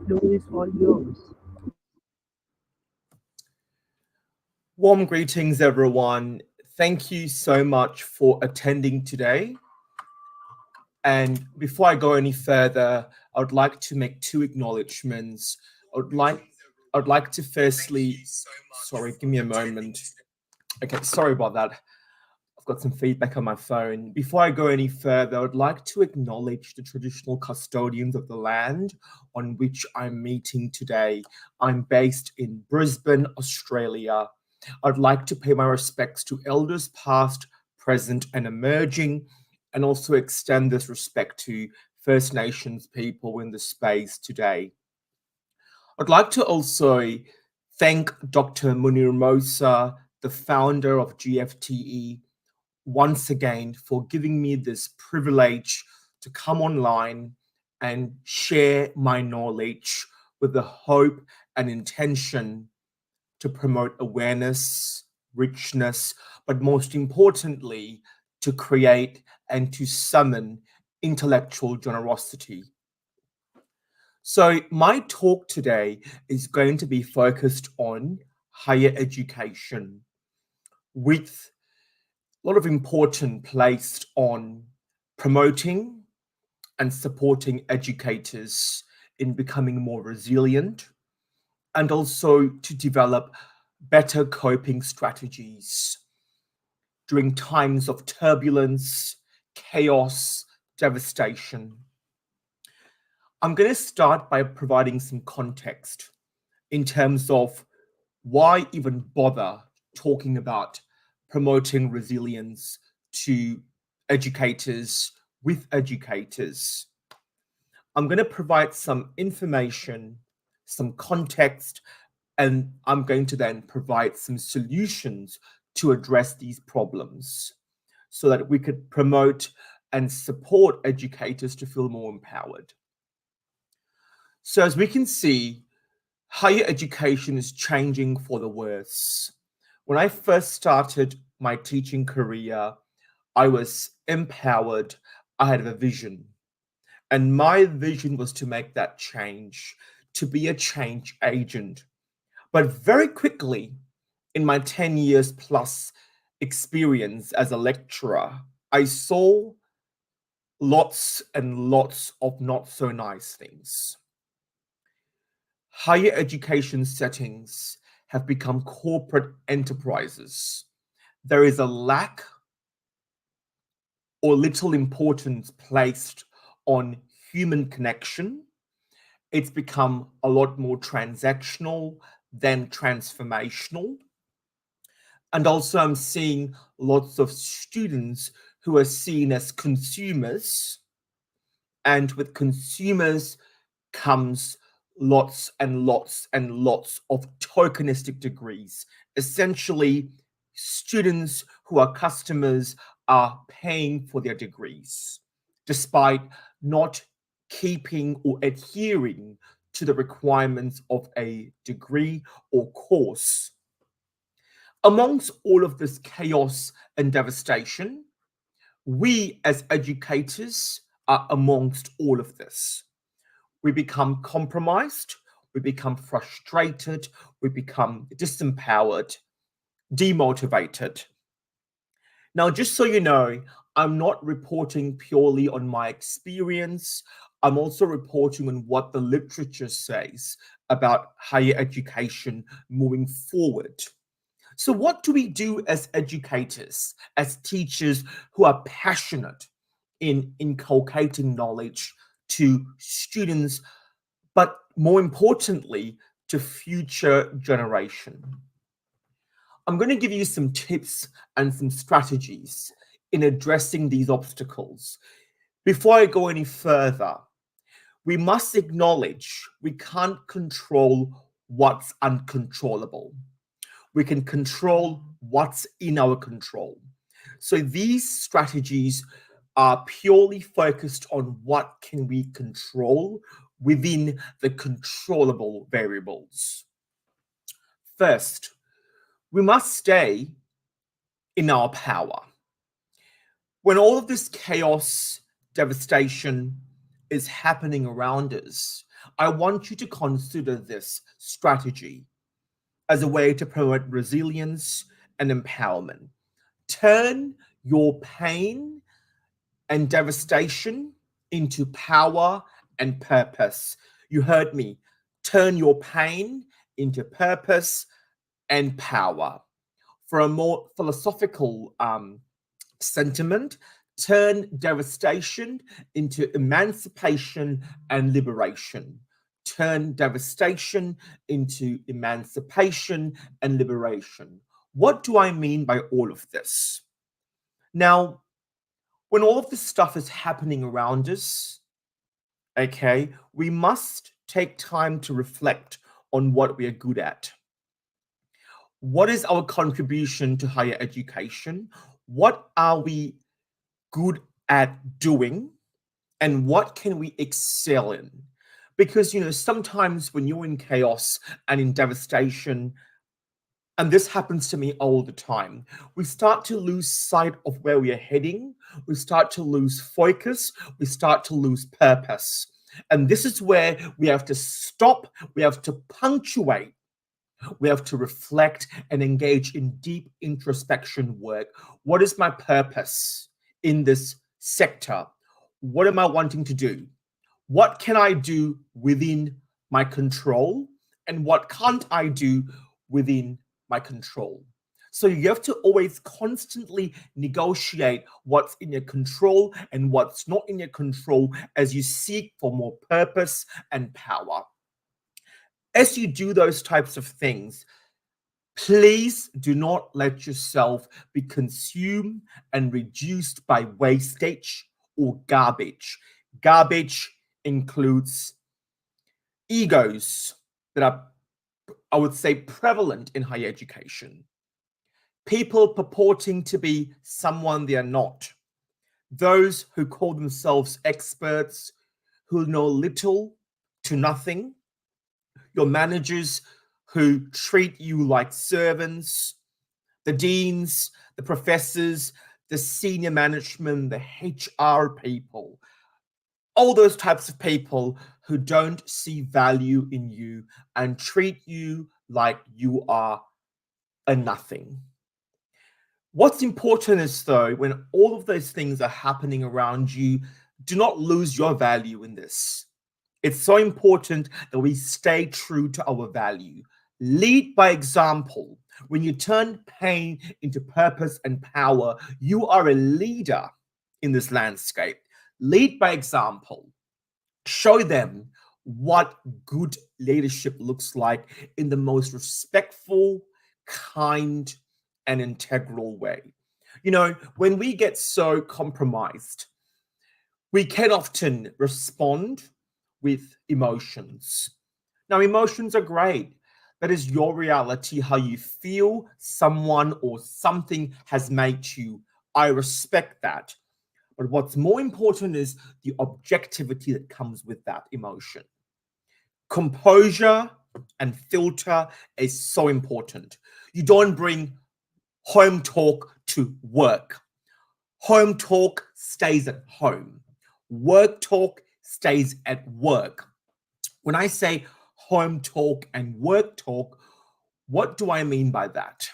Floor is all yours. Warm greetings, everyone. Thank you so much for attending today. And before I go any further, I would like to make two acknowledgements. I would like I would like to firstly, sorry, give me a moment. Okay, sorry about that. I've got some feedback on my phone. Before I go any further, I would like to acknowledge the traditional custodians of the land on which I'm meeting today. I'm based in Brisbane, Australia. I'd like to pay my respects to elders past, present, and emerging, and also extend this respect to First Nations people in the space today. I'd like to also thank Dr. Munir Mosa, the founder of GFTE, once again for giving me this privilege to come online and share my knowledge with the hope and intention to promote awareness, richness, but most importantly, to create and to summon intellectual generosity. So, my talk today is going to be focused on higher education with a lot of importance placed on promoting and supporting educators in becoming more resilient and also to develop better coping strategies during times of turbulence, chaos, devastation. I'm going to start by providing some context in terms of why even bother talking about promoting resilience to educators with educators. I'm going to provide some information, some context, and I'm going to then provide some solutions to address these problems so that we could promote and support educators to feel more empowered. So, as we can see, higher education is changing for the worse. When I first started my teaching career, I was empowered, I had a vision. And my vision was to make that change, to be a change agent. But very quickly, in my 10 years plus experience as a lecturer, I saw lots and lots of not so nice things. Higher education settings have become corporate enterprises. There is a lack or little importance placed on human connection. It's become a lot more transactional than transformational. And also, I'm seeing lots of students who are seen as consumers. And with consumers comes lots and lots and lots of tokenistic degrees. Essentially, students who are customers are paying for their degrees, despite not keeping or adhering to the requirements of a degree or course. Amongst all of this chaos and devastation, we as educators are amongst all of this. We become compromised, we become frustrated, we become disempowered, demotivated. Now, just so you know, I'm not reporting purely on my experience. I'm also reporting on what the literature says about higher education moving forward. So, what do we do as educators, as teachers who are passionate in inculcating knowledge to students, but more importantly, to future generation? I'm going to give you some tips and some strategies in addressing these obstacles. Before I go any further, we must acknowledge we can't control what's uncontrollable. We can control what's in our control. So these strategies are purely focused on what can we control within the controllable variables. First, we must stay in our power. When all of this chaos, devastation is happening around us, I want you to consider this strategy as a way to promote resilience and empowerment. Turn your pain and devastation into power and purpose. You heard me. Turn your pain into purpose and power. For a more philosophical sentiment, turn devastation into emancipation and liberation. Turn devastation into emancipation and liberation. What do I mean by all of this? Now, when all of this stuff is happening around us, okay, we must take time to reflect on what we are good at. What is our contribution to higher education? What are we good at doing? And what can we excel in? Because, sometimes when you're in chaos and in devastation, and this happens to me all the time, we start to lose sight of where we are heading. We start to lose focus. We start to lose purpose. And this is where we have to stop. We have to punctuate. We have to reflect and engage in deep introspection work. What is my purpose in this sector? What am I wanting to do? What can I do within my control? And what can't I do within my control? So you have to always constantly negotiate what's in your control and what's not in your control as you seek for more purpose and power. As you do those types of things, please do not let yourself be consumed and reduced by wastage or garbage. Garbage includes egos that are, I would say, prevalent in higher education. People purporting to be someone they are not. Those who call themselves experts who know little to nothing. Your managers who treat you like servants, the deans, the professors, the senior management, the HR people, all those types of people who don't see value in you and treat you like you are a nothing. What's important is, though, when all of those things are happening around you, do not lose your value in this. It's so important that we stay true to our value. Lead by example. When you turn pain into purpose and power, you are a leader in this landscape. Lead by example. Show them what good leadership looks like in the most respectful, kind, and integral way. When we get so compromised, we can often respond with emotions. Now, emotions are great. That is your reality, how you feel someone or something has made you. I respect that. But what's more important is the objectivity that comes with that emotion. Composure and filter is so important. You don't bring home talk to work. Home talk stays at home. Work talk stays at work. When I say home talk and work talk, what do I mean by that?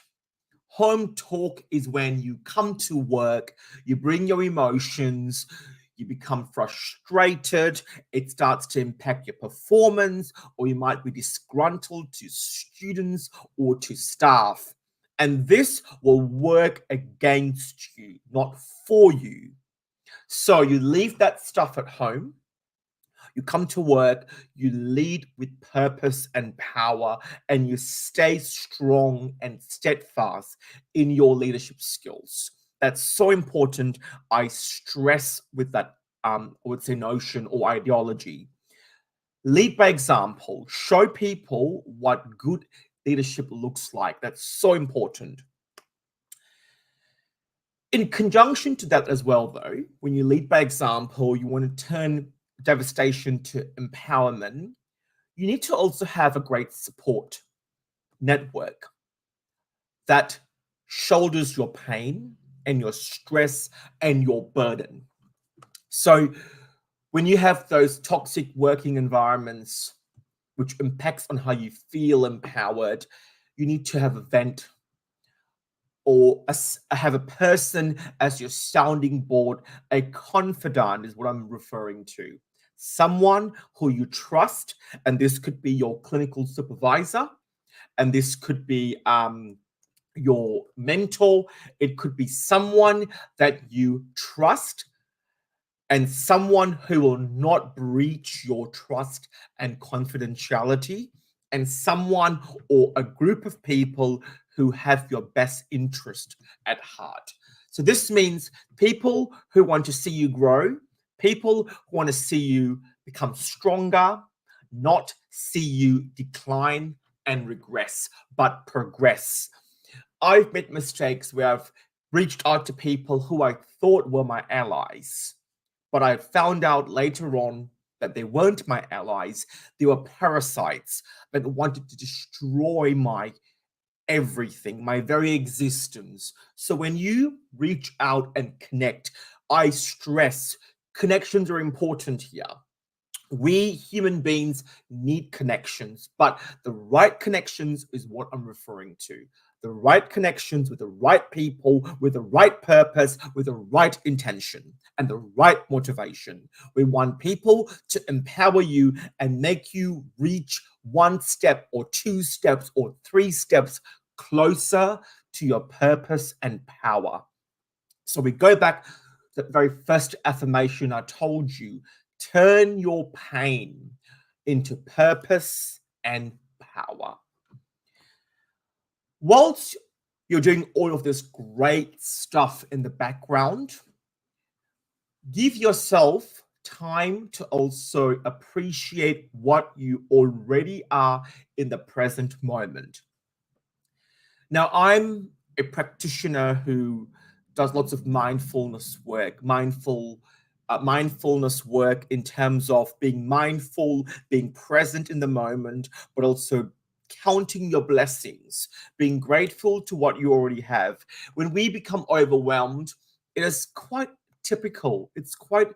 Home talk is when you come to work, you bring your emotions, you become frustrated, it starts to impact your performance, or you might be disgruntled to students or to staff. And this will work against you, not for you. So you leave that stuff at home. You come to work, you lead with purpose and power, and you stay strong and steadfast in your leadership skills. That's so important. I stress with that, I would say, notion or ideology. Lead by example. Show people what good leadership looks like. That's so important. In conjunction to that as well, though, when you lead by example, you want to turn devastation to empowerment, you need to also have a great support network that shoulders your pain and your stress and your burden. So When you have those toxic working environments, which impacts on how you feel empowered, you need to have a vent or have a person as your sounding board. A confidant is what I'm referring to. Someone who you trust, and this could be your clinical supervisor, and this could be your mentor. It could be someone that you trust and someone who will not breach your trust and confidentiality, and someone or a group of people who have your best interest at heart. So this means people who want to see you grow, people who want to see you become stronger, not see you decline and regress, but progress. I've made mistakes where I've reached out to people who I thought were my allies, but I found out later on that they weren't my allies. They were parasites that wanted to destroy my everything, my very existence. So when you reach out and connect, I stress connections are important here. We human beings need connections, but the right connections is what I'm referring to. The right connections with the right people, with the right purpose, with the right intention, and the right motivation. We want people to empower you and make you reach one step or two steps or three steps closer to your purpose and power. So we go back to the very first affirmation I told you. Turn your pain into purpose and power. Whilst you're doing all of this great stuff in the background, give yourself time to also appreciate what you already are in the present moment. Now, I'm a practitioner who does lots of mindfulness work, mindfulness work in terms of being mindful, being present in the moment, but also counting your blessings, being grateful to what you already have. When we become overwhelmed, it is quite typical, it's quite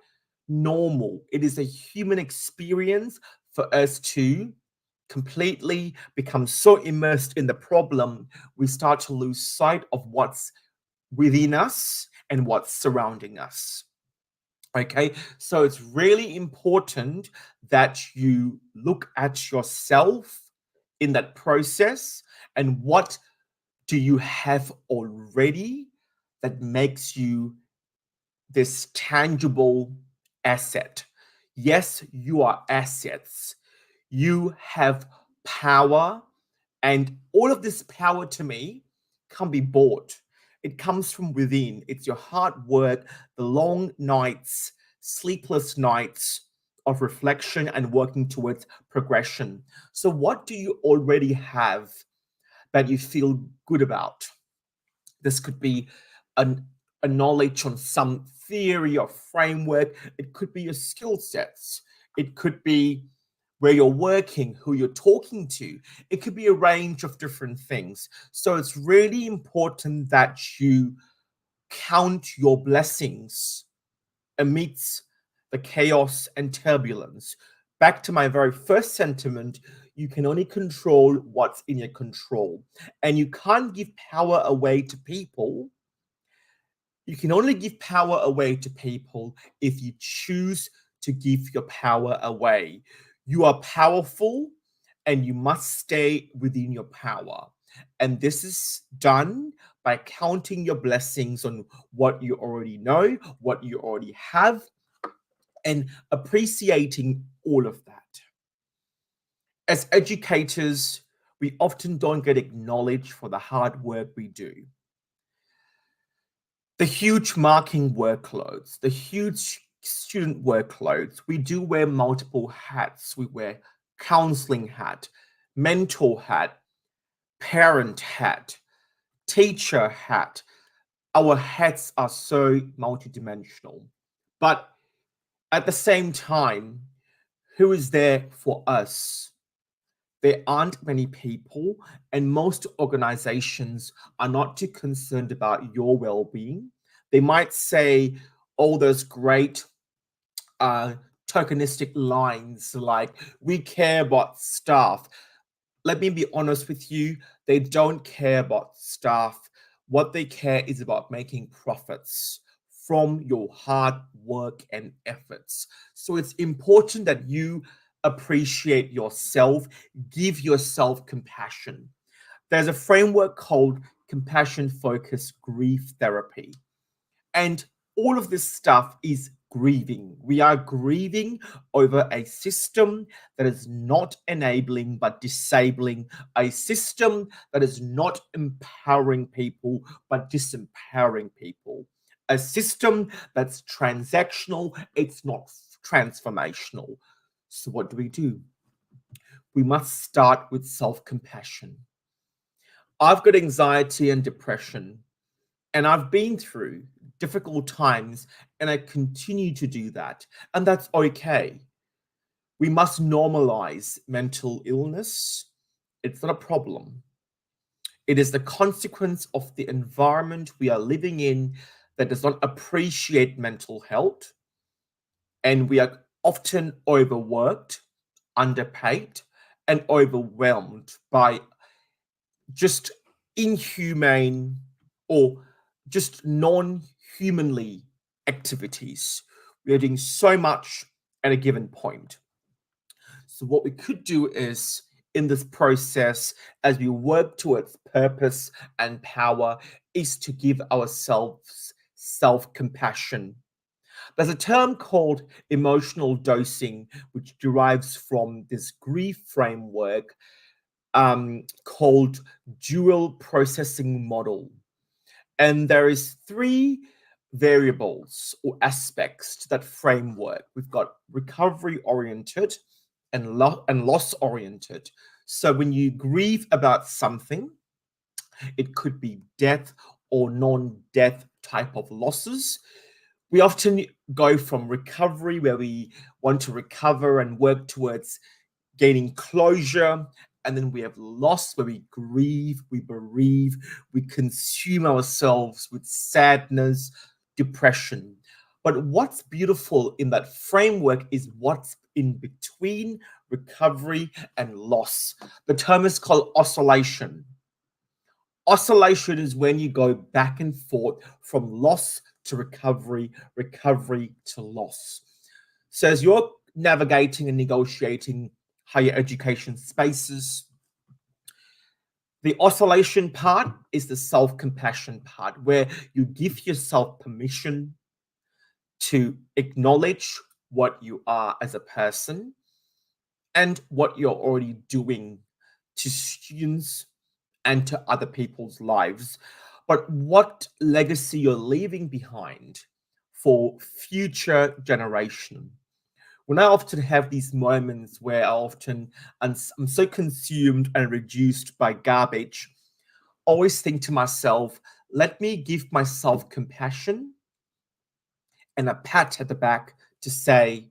normal. It is a human experience for us to completely become so immersed in the problem, we start to lose sight of what's within us and what's surrounding us. Okay, so it's really important that you look at yourself in that process and what do you have already that makes you this tangible asset. Yes, you are assets. You have power, and all of this power to me can be bought. It comes from within. It's your hard work, the long nights, sleepless nights of reflection and working towards progression. So, what do you already have that you feel good about? This could be a knowledge on some theory or framework. It could be your skill sets. It could be where you're working, who you're talking to. It could be a range of different things. So it's really important that you count your blessings amidst the chaos and turbulence. Back to my very first sentiment, you can only control what's in your control. And you can't give power away to people. You can only give power away to people if you choose to give your power away. You are powerful and you must stay within your power. And this is done by counting your blessings on what you already know, what you already have, and appreciating all of that. As educators, we often don't get acknowledged for the hard work we do. The huge marking workloads, the huge student workloads, we do wear multiple hats. We wear counseling hat, mentor hat, parent hat, teacher hat. Our hats are so multidimensional. But at the same time, who is there for us? There aren't many people, and most organizations are not too concerned about your well being. They might say, oh, those great tokenistic lines like, we care about staff. Let me be honest with you, they don't care about staff. What they care is about making profits from your hard work and efforts. So it's important that you appreciate yourself, give yourself compassion. There's a framework called compassion focused grief therapy. And all of this stuff is grieving. We are grieving over a system that is not enabling but disabling, a system that is not empowering people but disempowering people, a system that's transactional, it's not transformational. So, what do? We must start with self compassion. I've got anxiety and depression, and I've been through difficult times, and I continue to do that. And that's okay. We must normalize mental illness. It's not a problem. It is the consequence of the environment we are living in that does not appreciate mental health. And we are often overworked, underpaid, and overwhelmed by just inhumane or just non-humanly activities. We are doing so much at a given point. So what we could do is, in this process, as we work towards purpose and power, is to give ourselves self-compassion. There's a term called emotional dosing, which derives from this grief framework called dual processing model. And there is three variables or aspects to that framework. We've got recovery oriented and loss oriented. So when you grieve about something, it could be death or non-death type of losses. We often go from recovery, where we want to recover and work towards gaining closure, and then we have loss, where we grieve, we bereave, we consume ourselves with sadness, depression. But what's beautiful in that framework is what's in between recovery and loss. The term is called oscillation. Oscillation is when you go back and forth from loss to recovery, recovery to loss. So as you're navigating and negotiating higher education spaces, the oscillation part is the self-compassion part, where you give yourself permission to acknowledge what you are as a person and what you're already doing to students and to other people's lives, but what legacy you're leaving behind for future generation. When I often have these moments where I'm so consumed and reduced by garbage, always think to myself, let me give myself compassion and a pat at the back to say,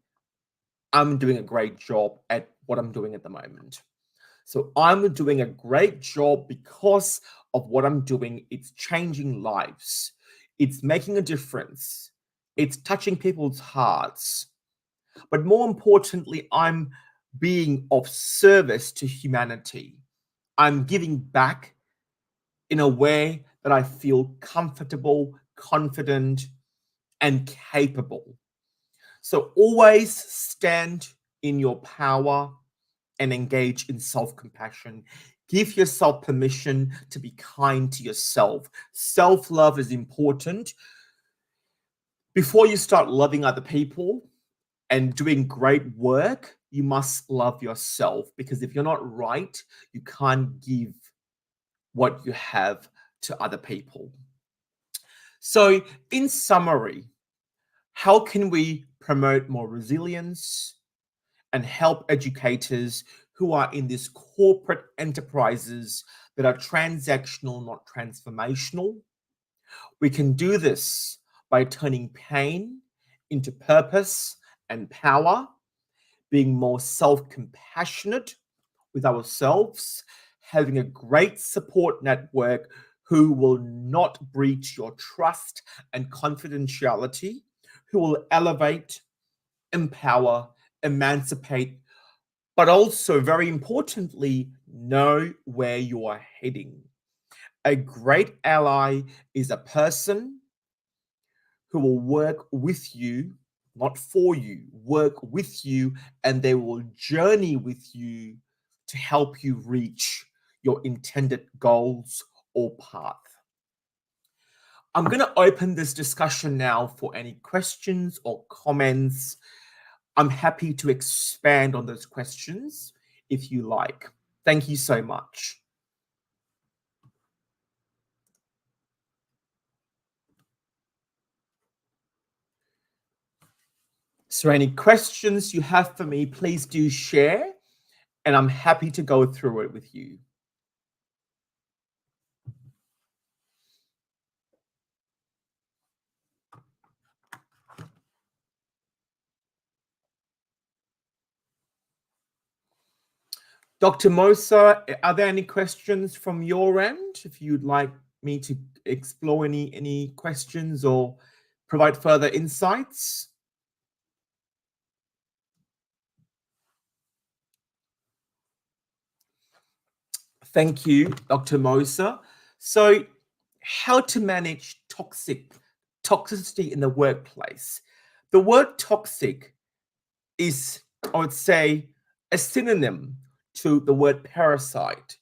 I'm doing a great job at what I'm doing at the moment. So I'm doing a great job because of what I'm doing. It's changing lives. It's making a difference. It's touching people's hearts. But more importantly, I'm being of service to humanity. I'm giving back in a way that I feel comfortable, confident, and capable. So always stand in your power and engage in self-compassion. Give yourself permission to be kind to yourself. Self-love is important. Before you start loving other people and doing great work, you must love yourself, because if you're not right, you can't give what you have to other people. So, in summary, how can we promote more resilience and help educators who are in these corporate enterprises that are transactional, not transformational? We can do this by turning pain into purpose and power, being more self-compassionate with ourselves, having a great support network who will not breach your trust and confidentiality, who will elevate, empower, emancipate, but also, very importantly, know where you are heading. A great ally is a person who will work with you, not for you, work with you, and they will journey with you to help you reach your intended goals or path. I'm going to open this discussion now for any questions or comments. I'm happy to expand on those questions if you like. Thank you so much. So any questions you have for me, please do share, and I'm happy to go through it with you. Dr. Mosa, are there any questions from your end? If you'd like me to explore any questions or provide further insights? Thank you, Dr. Mosa. So, how to manage toxicity in the workplace? The word toxic is, I would say, a synonym to the word parasite.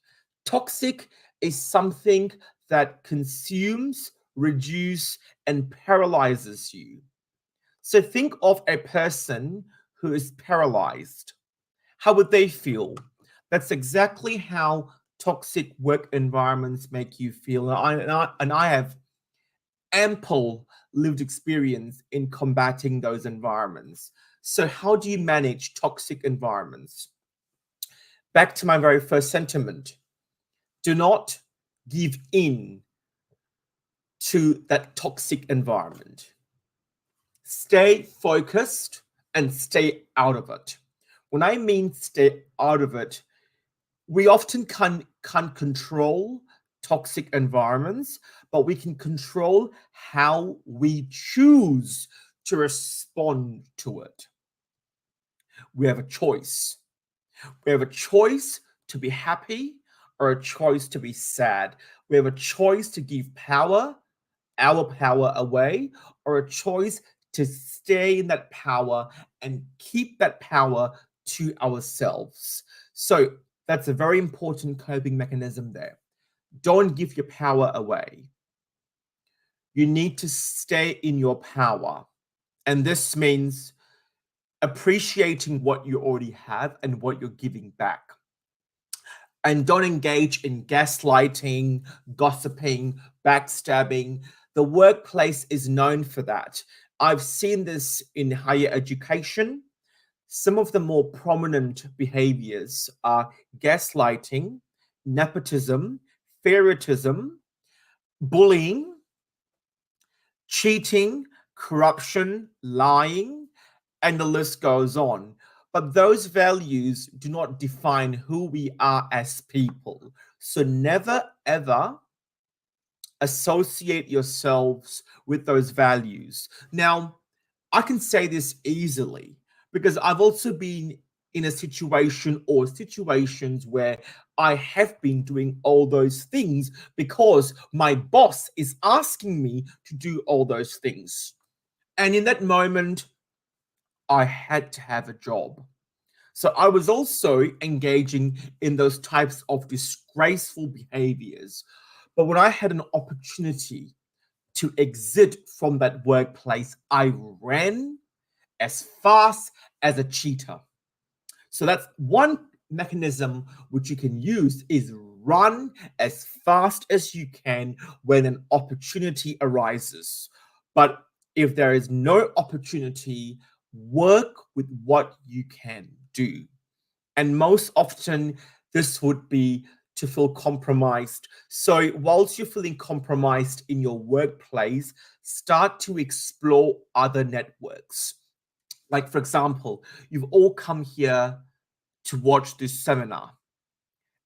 Toxic is something that consumes, reduces, and paralyzes you. So think of a person who is paralyzed. How would they feel? That's exactly how toxic work environments make you feel. And I have ample lived experience in combating those environments. So, how do you manage toxic environments? Back to my very first sentiment, do not give in to that toxic environment. Stay focused and stay out of it. When I mean stay out of it, we often can't control toxic environments, but we can control how we choose to respond to it. We have a choice. We have a choice to be happy or a choice to be sad. We have a choice to give our power away, or a choice to stay in that power and keep that power to ourselves. So that's a very important coping mechanism there. Don't give your power away. You need to stay in your power. And this means appreciating what you already have and what you're giving back. And don't engage in gaslighting, gossiping, backstabbing. The workplace is known for that. I've seen this in higher education. Some of the more prominent behaviors are gaslighting, nepotism, favoritism, bullying, cheating, corruption, lying, and the list goes on. But those values do not define who we are as people. So never, ever associate yourselves with those values. Now, I can say this easily because I've also been in a situation or situations where I have been doing all those things because my boss is asking me to do all those things. And in that moment, I had to have a job. So I was also engaging in those types of disgraceful behaviors. But when I had an opportunity to exit from that workplace, I ran as fast as a cheetah. So that's one mechanism which you can use is run as fast as you can when an opportunity arises. But if there is no opportunity, work with what you can do. And most often, this would be to feel compromised. So, whilst you're feeling compromised in your workplace, start to explore other networks. Like, for example, you've all come here to watch this seminar.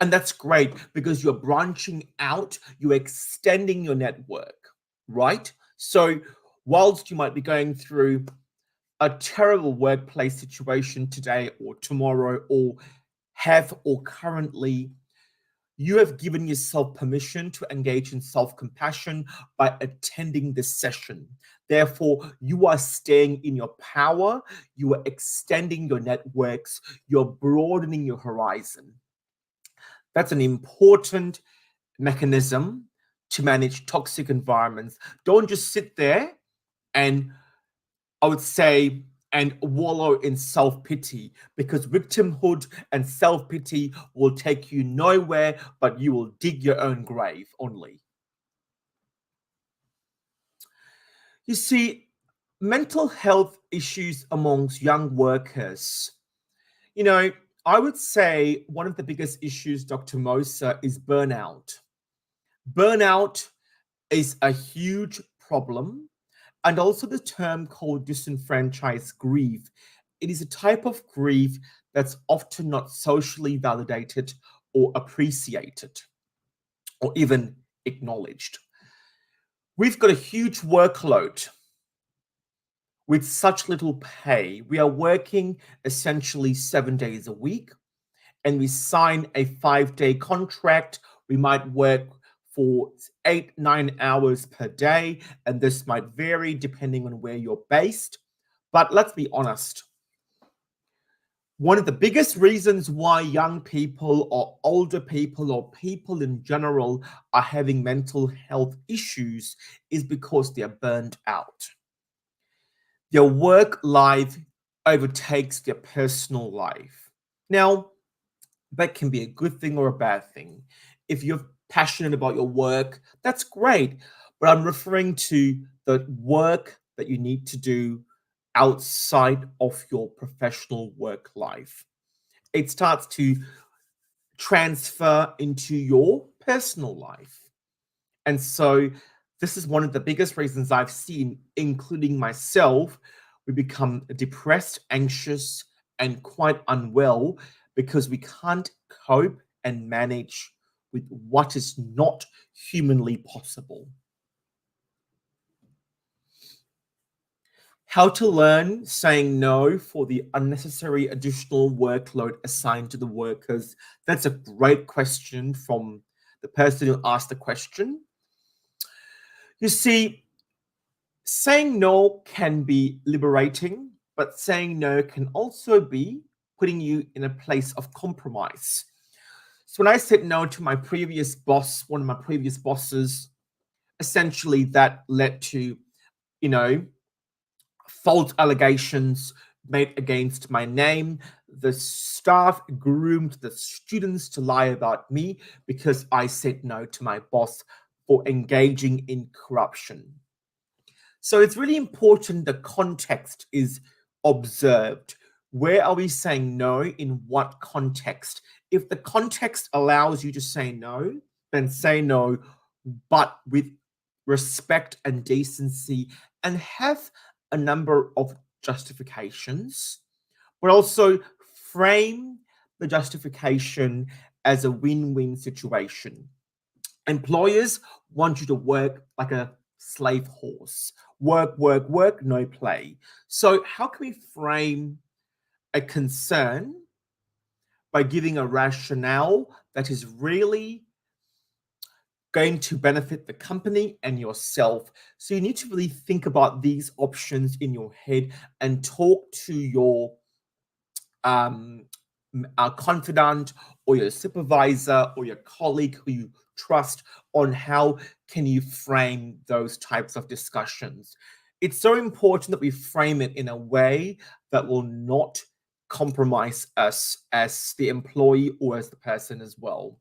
And that's great because you're branching out, you're extending your network, right? So, whilst you might be going through a terrible workplace situation today or tomorrow, or have or currently, you have given yourself permission to engage in self-compassion by attending this session. Therefore, you are staying in your power, you are extending your networks, you're broadening your horizon. That's an important mechanism to manage toxic environments. Don't just sit there and, I would say, and wallow in self-pity, because victimhood and self-pity will take you nowhere, but you will dig your own grave only. You see, mental health issues amongst young workers, you know, I would say one of the biggest issues, Dr. Mosa, is burnout. Burnout is a huge problem, and also the term called disenfranchised grief. It is a type of grief that's often not socially validated or appreciated or even acknowledged. We've got a huge workload with such little pay. We are working essentially 7 days a week, and we sign a 5-day contract. We might work for 8-9 hours per day, and this might vary depending on where you're based. But let's be honest, one of the biggest reasons why young people or older people or people in general are having mental health issues is because they're burned out. Their work life overtakes their personal life. Now, that can be a good thing or a bad thing. If you're passionate about your work, that's great. But I'm referring to the work that you need to do outside of your professional work life. It starts to transfer into your personal life. And so this is one of the biggest reasons I've seen, including myself, we become depressed, anxious, and quite unwell because we can't cope and manage with what is not humanly possible. How to learn saying no for the unnecessary additional workload assigned to the workers. That's a great question from the person who asked the question. You see, saying no can be liberating, but saying no can also be putting you in a place of compromise. So when I said no to my previous boss, one of my previous bosses, essentially that led to, you know, false allegations made against my name. The staff groomed the students to lie about me because I said no to my boss for engaging in corruption. So it's really important the context is observed. Where are we saying no? In what context? If the context allows you to say no, then say no, but with respect and decency, and have a number of justifications, but also frame the justification as a win-win situation. Employers want you to work like a slave horse. Work, work, work, no play. So how can we frame a concern by giving a rationale that is really going to benefit the company and yourself? So you need to really think about these options in your head and talk to your confidant or your supervisor or your colleague who you trust on how can you frame those types of discussions. It's so important that we frame it in a way that will not compromise us as the employee or as the person as well.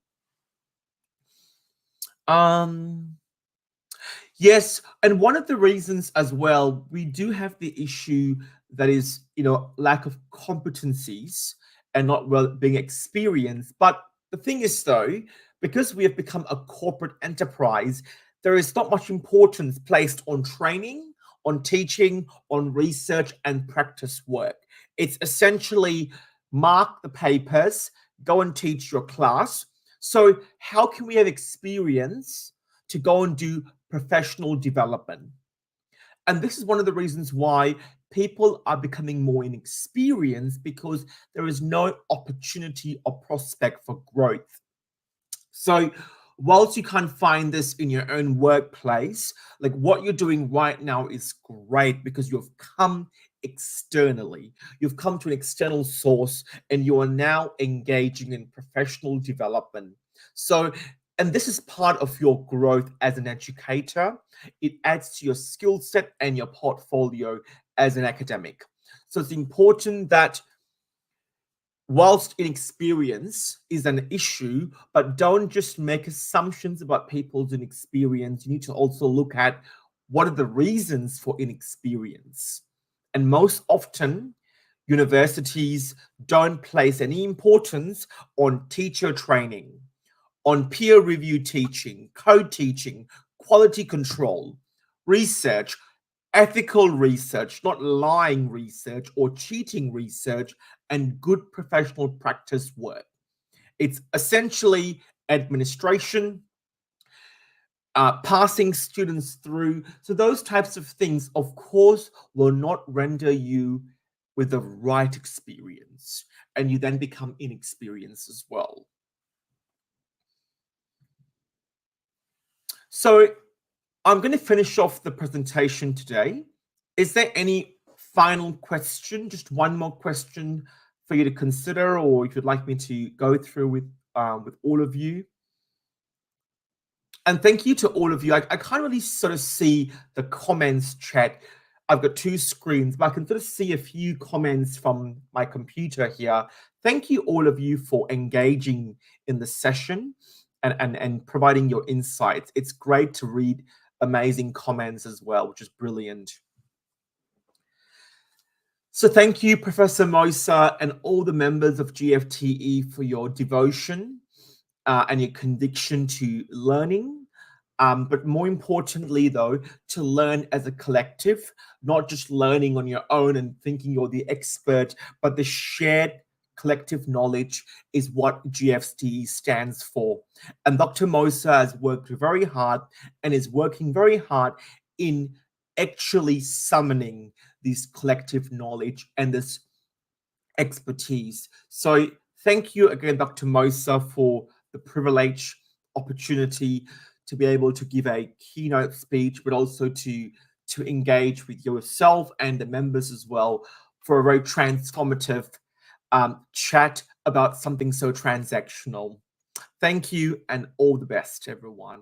Yes, and one of the reasons as well, we do have the issue that is, lack of competencies and not well being experienced. But the thing is, though, because we have become a corporate enterprise, there is not much importance placed on training, on teaching, on research and practice work. It's essentially mark the papers, go and teach your class. So how can we have experience to go and do professional development? And this is one of the reasons why people are becoming more inexperienced because there is no opportunity or prospect for growth. So, whilst you can't find this in your own workplace, like what you're doing right now is great because you've come externally. You've come to an external source and you are now engaging in professional development. So, and this is part of your growth as an educator. It adds to your skill set and your portfolio as an academic. So, it's important that whilst inexperience is an issue, but don't just make assumptions about people's inexperience. You need to also look at what are the reasons for inexperience. And most often, universities don't place any importance on teacher training, on peer review teaching, co-teaching, quality control, research, ethical research, not lying research or cheating research, and good professional practice work. It's essentially administration, passing students through. So those types of things, of course, will not render you with the right experience, and you then become inexperienced as well. So I'm going to finish off the presentation today. Is there any final question? Just one more question for you to consider, or if you'd like me to go through with all of you. And thank you to all of you. I can't really sort of see the comments chat. I've got two screens, but I can sort of see a few comments from my computer here. Thank you all of you for engaging in the session and providing your insights. It's great to read amazing comments as well, which is brilliant. So thank you, Professor Mosa, and all the members of GFTE for your devotion and your conviction to learning. But more importantly, though, to learn as a collective, not just learning on your own and thinking you're the expert, but the shared collective knowledge is what GFTE stands for. And Dr. Mosa has worked very hard and is working very hard in actually summoning this collective knowledge and this expertise. So thank you again, Dr. Mosa, for the privilege, opportunity to be able to give a keynote speech, but also to engage with yourself and the members as well for a very transformative chat about something so transactional. Thank you and all the best, everyone.